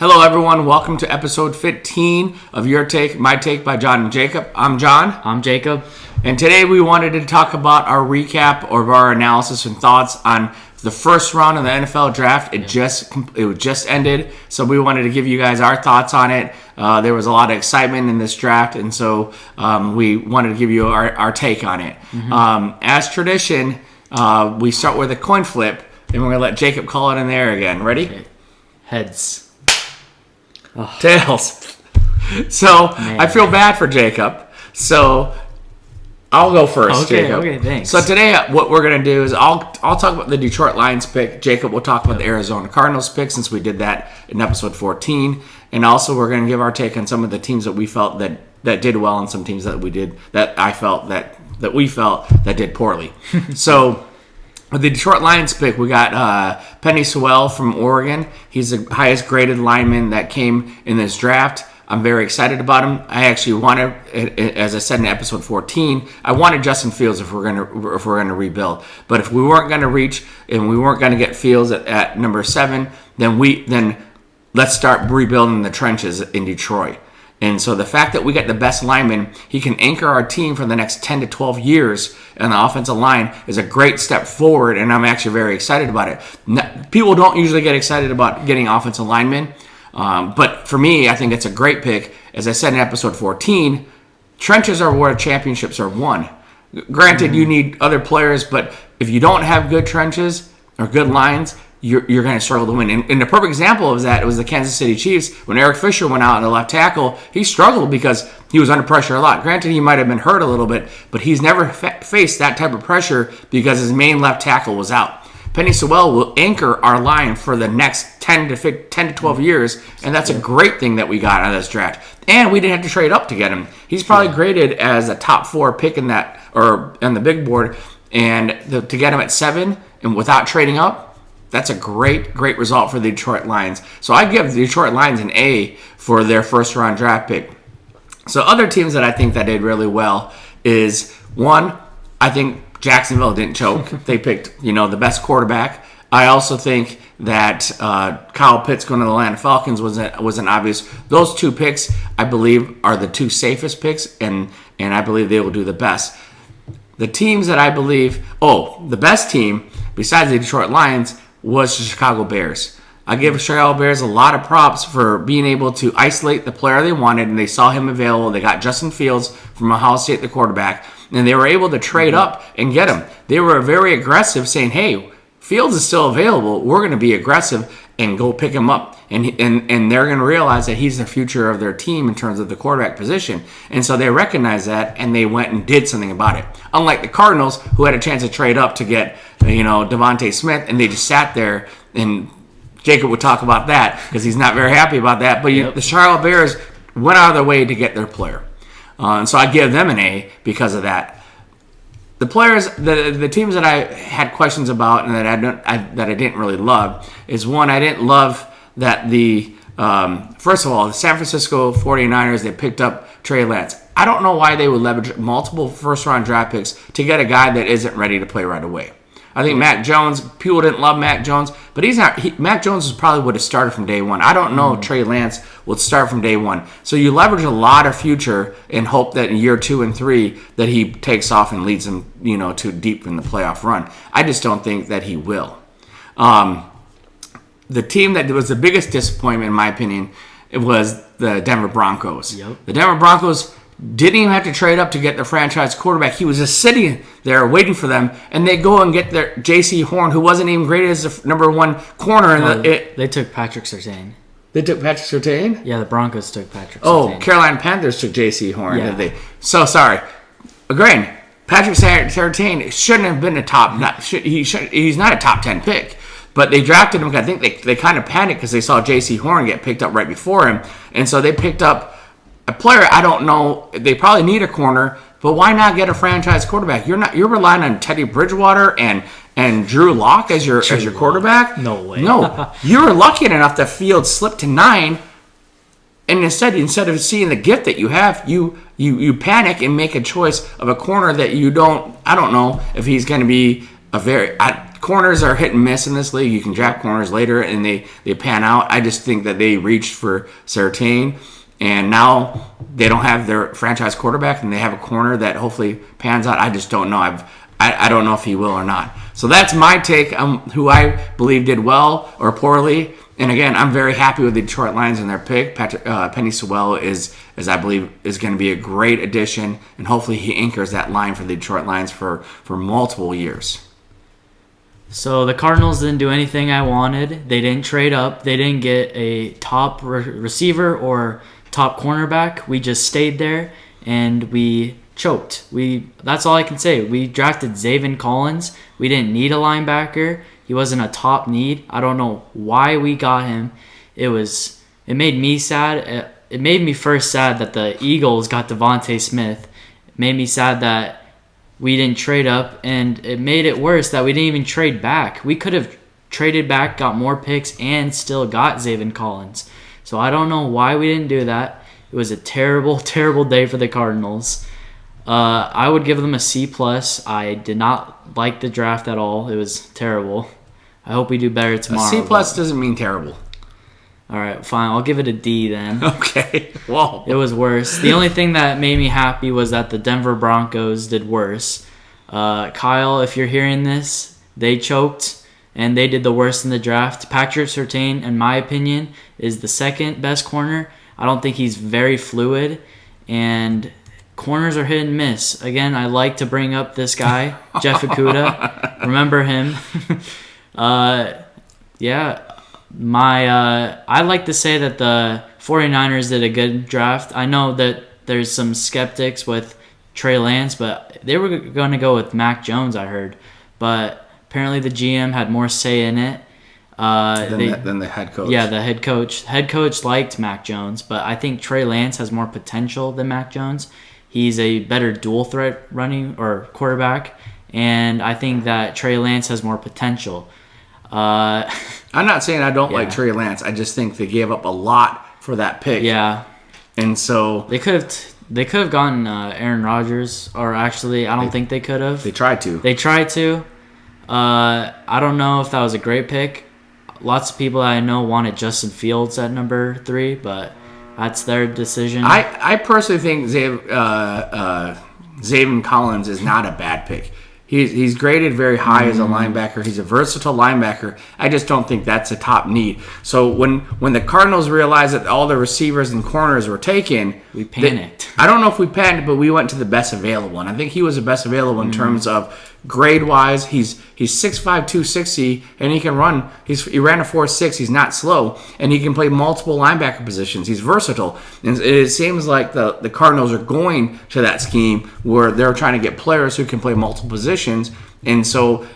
Hello, everyone. Welcome to episode 15 of Your Take, My Take by John and Jacob. I'm John. I'm Jacob. And today we wanted to talk about our recap of our analysis and thoughts on the first round of the NFL draft. It just ended, so we wanted to give you guys our thoughts on it. There was a lot of excitement in this draft, and so we wanted to give you our take on it. As tradition, we start with a coin flip, and we're going to let Jacob call it in there again. Ready? Okay. Heads. Oh. Tails. So, I feel bad for Jacob. So, I'll go first, Jacob. Okay, thanks. So today, what we're going to do is I'll talk about the Detroit Lions pick. Jacob will talk about the Arizona Cardinals pick, since we did that in episode 14. And also, we're going to give our take on some of the teams that we felt that did well, and some teams that we felt that did poorly. So, with the Detroit Lions pick, we got Penei Sewell from Oregon. He's the highest graded lineman that came in this draft. I'm very excited about him. I actually wanted, as I said in episode 14, I wanted Justin Fields if we're gonna rebuild. But if we weren't gonna reach and we weren't gonna get Fields at number 7, then let's start rebuilding the trenches in Detroit. And so the fact that we get the best lineman, he can anchor our team for the next 10 to 12 years on the offensive line, is a great step forward, and I'm actually very excited about it. People don't usually get excited about getting offensive linemen, but for me, I think it's a great pick. As I said in episode 14, trenches are where championships are won. Granted, you need other players, but if you don't have good trenches or good lines, you're going to struggle to win. And the perfect example of that was the Kansas City Chiefs. When Eric Fisher went out on the left tackle, he struggled because he was under pressure a lot. Granted, he might have been hurt a little bit, but he's never faced that type of pressure because his main left tackle was out. Penei Sewell will anchor our line for the next 10 to 12 years, and that's a great thing that we got out of this draft. And we didn't have to trade up to get him. He's probably graded as a top 4 pick in that, or on the big board, and to get him at 7 and without trading up, that's a great result for the Detroit Lions. So I give the Detroit Lions an A for their first round draft pick. So other teams that I think that did really well is, one, I think Jacksonville didn't choke. They picked, the best quarterback. I also think that Kyle Pitts going to the Atlanta Falcons was an obvious. Those 2 picks, I believe, are the 2 safest picks, and I believe they will do the best. The teams that I believe, the best team besides the Detroit Lions was the Chicago Bears. I give the Chicago Bears a lot of props for being able to isolate the player they wanted, and they saw him available. They got Justin Fields from Ohio State, the quarterback, and they were able to trade up and get him. They were very aggressive, saying, hey, Fields is still available. We're going to be aggressive and go pick him up. And they're going to realize that he's the future of their team in terms of the quarterback position. And so they recognized that, and they went and did something about it. Unlike the Cardinals, who had a chance to trade up to get, Devontae Smith, and they just sat there, and Jacob would talk about that because he's not very happy about that. But the Chicago Bears went out of their way to get their player. And so I give them an A because of that. The players, the teams that I had questions about and that I didn't really love is, one, I didn't love that first of all, the San Francisco 49ers, they picked up Trey Lance. I don't know why they would leverage multiple first-round draft picks to get a guy that isn't ready to play right away. I think Mac Jones, people didn't love Mac Jones, but Mac Jones probably would have started from day one. I don't know if Trey Lance would start from day one. So you leverage a lot of future and hope that in year 2 and 3 that he takes off and leads them, to deep in the playoff run. I just don't think that he will. The team that was the biggest disappointment, in my opinion, it was the Denver Broncos. The Denver Broncos didn't even have to trade up to get the franchise quarterback. He was just sitting there waiting for them, and they go and get their J.C. Horn, who wasn't even graded as the number 1 corner. They took Patrick Surtain. They took Patrick Surtain? Yeah, the Broncos took Patrick Surtain. Oh, Carolina Panthers took J.C. Horn, did they? So, sorry. Again, Patrick Surtain shouldn't have been he's not a top 10 pick. But they drafted him. I think they kind of panicked because they saw J.C. Horn get picked up right before him. And so they picked up a player. I don't know. They probably need a corner, but why not get a franchise quarterback? You're relying on Teddy Bridgewater and Drew Lock as your quarterback? No way. No. You were lucky enough that Fields slipped to 9, and instead of seeing the gift that you have, you panic and make a choice of a corner that you don't. I don't know if he's going to be a very corners are hit and miss in this league. You can draft corners later and they pan out. I just think that they reached for Surtain, and now they don't have their franchise quarterback, and they have a corner that hopefully pans out. I just don't know. I don't know if he will or not. So that's my take on who I believe did well or poorly. And again, I'm very happy with the Detroit Lions and their pick. Penny Sewell is I believe, is going to be a great addition, and hopefully he anchors that line for the Detroit Lions for multiple years. So the Cardinals didn't do anything I wanted. They didn't trade up. They didn't get a top receiver or top cornerback. We just stayed there, and we choked. That's all I can say. We drafted Zaven Collins. We didn't need a linebacker. He wasn't a top need. I don't know why we got him. It made me sad. It made me first sad that the Eagles got Devontae Smith. It made me sad that we didn't trade up, and it made it worse that we didn't even trade back. We could have traded back, got more picks, and still got Zaven Collins. So I don't know why we didn't do that. It was a terrible, terrible day for the Cardinals. I would give them a C+. I did not like the draft at all. It was terrible. I hope we do better tomorrow. A C+ doesn't mean terrible. All right, fine. I'll give it a D then. Okay. Whoa. It was worse. The only thing that made me happy was that the Denver Broncos did worse. Kyle, if you're hearing this, they choked, and they did the worst in the draft. Patrick Surtain, in my opinion, is the second best corner. I don't think he's very fluid, and corners are hit and miss. Again, I like to bring up this guy, Jeff Okudah. Remember him. I'd like to say that the 49ers did a good draft. I know that there's some skeptics with Trey Lance, but they were going to go with Mac Jones, I heard. But apparently the GM had more say in it. Than the head coach. Yeah, the head coach. Head coach liked Mac Jones, but I think Trey Lance has more potential than Mac Jones. He's a better dual threat running or quarterback, and I think that Trey Lance has more potential. I'm not saying I don't like Trey Lance. I just think they gave up a lot for that pick. Yeah, and so they could have gotten Aaron Rodgers, or actually, I don't think they could have. They tried to. I don't know if that was a great pick. Lots of people I know wanted Justin Fields at number 3, but that's their decision. I personally think Zaven Collins is not a bad pick. He's graded very high as a linebacker. He's a versatile linebacker. I just don't think that's a top need. So when the Cardinals realized that all the receivers and corners were taken, we panicked. I don't know if we panicked, but we went to the best available. And I think he was the best available in terms of grade-wise. He's 6'5", 260, and he can run. He ran a 4.6. He's not slow, and he can play multiple linebacker positions. He's versatile. And it seems like the Cardinals are going to that scheme where they're trying to get players who can play multiple positions. And so,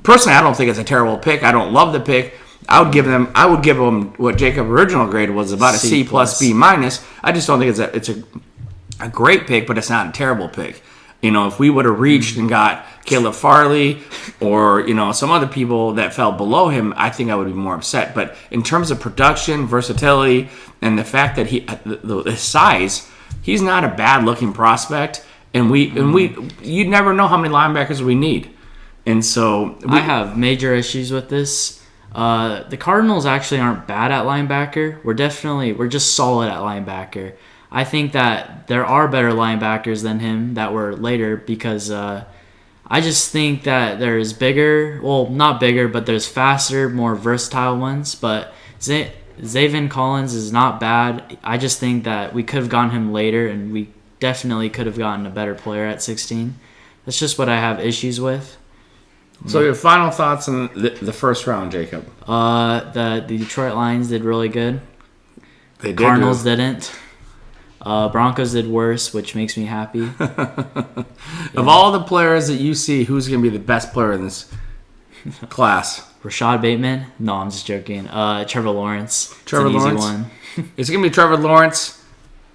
personally, I don't think it's a terrible pick. I don't love the pick. I would give them what Jacob's original grade was, about a C+, B-. I just don't think it's a great pick, but it's not a terrible pick. You know, if we would have reached and got Caleb Farley or, some other people that fell below him, I think I would be more upset. But in terms of production, versatility, and the fact that his size, he's not a bad-looking prospect. And you'd never know how many linebackers we need. And so I have major issues with this. The Cardinals actually aren't bad at linebacker. We're just solid at linebacker. I think that there are better linebackers than him that were later because I just think that there's not bigger, but there's faster, more versatile ones. But Zaven Collins is not bad. I just think that we could have gotten him later, and we definitely could have gotten a better player at 16. That's just what I have issues with. So your final thoughts on the first round, Jacob? The Detroit Lions did really good. They did. Cardinals didn't. Broncos did worse, which makes me happy. Of all the players that you see, who's going to be the best player in this class? Rashad Bateman? No, I'm just joking. Trevor Lawrence. Trevor Lawrence? Easy one. It's going to be Trevor Lawrence.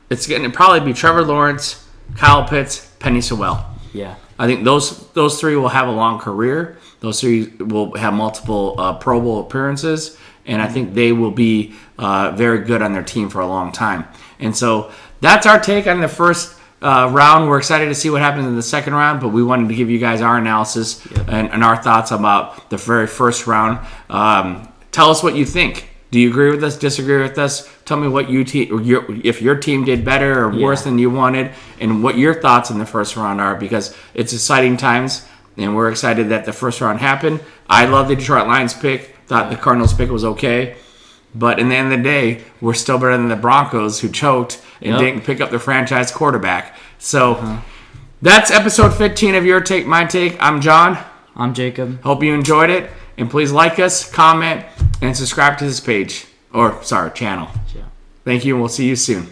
It's going to probably be Trevor Lawrence, Kyle Pitts, Penny Sewell. Yeah. I think those three will have a long career. Those three will have multiple Pro Bowl appearances, and I think they will be very good on their team for a long time. And so that's our take on the first round. We're excited to see what happens in the second round, but we wanted to give you guys our analysis and our thoughts about the very first round. Tell us what you think. Do you agree with us? Disagree with us? Tell me what if your team did better or worse than you wanted, and what your thoughts in the first round are, because it's exciting times, and we're excited that the first round happened. I love the Detroit Lions pick. Thought the Cardinals pick was okay. But in the end of the day, we're still better than the Broncos, who choked and didn't pick up the franchise quarterback. So that's episode 15 of Your Take, My Take. I'm John. I'm Jacob. Hope you enjoyed it. And please like us, comment, and subscribe to this page. Channel. Yeah. Thank you, and we'll see you soon.